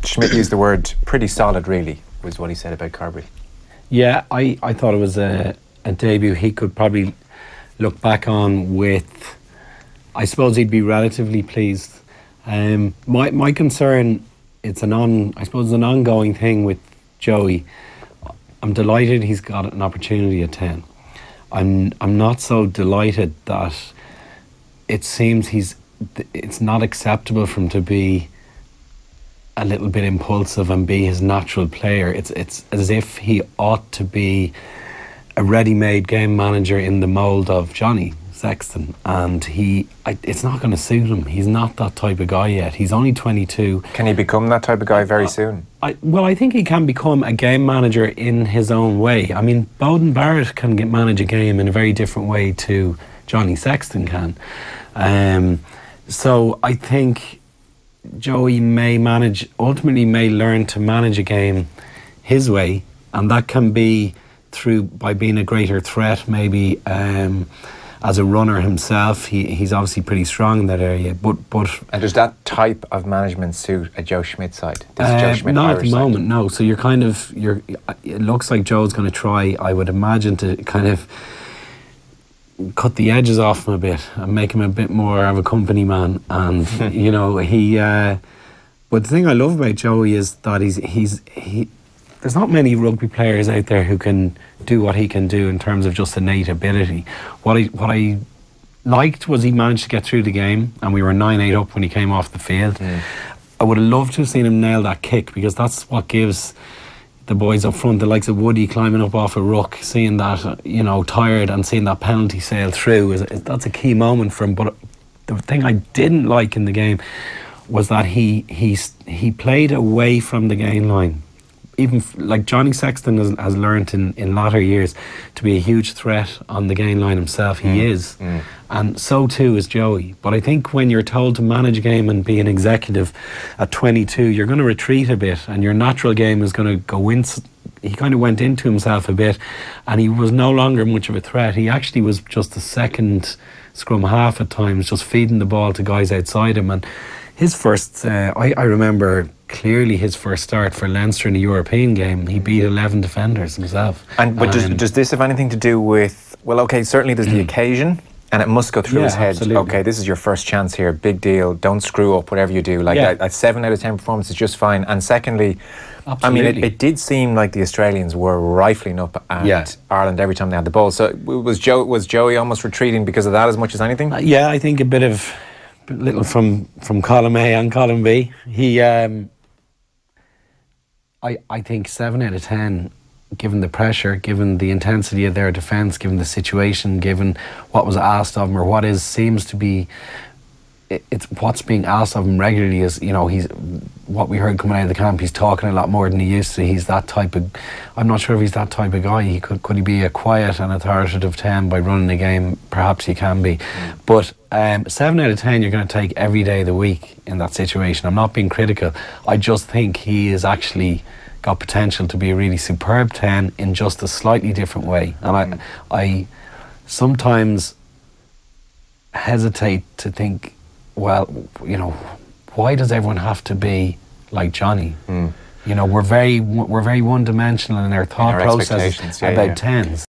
Schmidt used the word pretty solid, really, was what he said about Carbery. Yeah, I thought it was a debut he could probably look back on with, I suppose he'd be relatively pleased. My concern, it's an ongoing thing with Joey. I'm delighted he's got an opportunity at 10. I'm not so delighted that it seems it's not acceptable for him to be a little bit impulsive and be his natural player. It's as if he ought to be a ready-made game manager in the mould of Johnny Sexton, and it's not going to suit him. He's not that type of guy yet. He's only 22. Can he become that type of guy very soon? I think he can become a game manager in his own way. I mean, Bowden Barrett can manage a game in a very different way to Johnny Sexton can. So I think Joey ultimately may learn to manage a game his way, and that can be by being a greater threat, maybe as a runner himself. He's obviously pretty strong in that area, but and does that type of management suit a Joe Schmidt side? Joe Schmidt not Irish at the moment, no. So it looks like Joe's going to try, I would imagine, to kind of cut the edges off him a bit and make him a bit more of a company man. And you know, but the thing I love about Joey is that there's not many rugby players out there who can do what he can do in terms of just innate ability. What I liked was he managed to get through the game, and we were 9-8 up when he came off the field. I would have loved to have seen him nail that kick, because that's what gives the boys up front, the likes of Woody climbing up off a ruck, seeing that, you know, tired, and seeing that penalty sail through, that's a key moment for him. But the thing I didn't like in the game was that he played away from the gain line. Even like Johnny Sexton has learnt in latter years to be a huge threat on the gain line himself. He is, and so too is Joey. But I think when you're told to manage a game and be an executive at 22, you're going to retreat a bit, and your natural game is going to go in. He kind of went into himself a bit, and he was no longer much of a threat. He actually was just a second scrum half at times, just feeding the ball to guys outside him. And his first, I remember clearly his first start for Leinster in a European game. He beat 11 defenders himself. But does this have anything to do with, well, okay, certainly there's the occasion, and it must go through his head. Absolutely. Okay, this is your first chance here, big deal, don't screw up whatever you do. Like a 7 out of 10 performance is just fine. And secondly, absolutely. I mean, it did seem like the Australians were rifling up at Ireland every time they had the ball. So was Joey almost retreating because of that as much as anything? Yeah, I think a little from column A and column B. He, I think 7 out of 10, given the pressure, given the intensity of their defence, given the situation, given what was asked of him, or what seems to be, it's what's being asked of him regularly is, you know, he's what we heard coming out of the camp. He's talking a lot more than he used to. He's that type of. I'm not sure if he's that type of guy. Could he be a quiet and authoritative 10 by running the game? Perhaps he can be, but 7 out of 10 you're going to take every day of the week in that situation. I'm not being critical. I just think he is actually got potential to be a really superb 10 in just a slightly different way. And I sometimes hesitate to think, well, you know, why does everyone have to be like Johnny? You know, we're very one-dimensional in our thought process about 10s.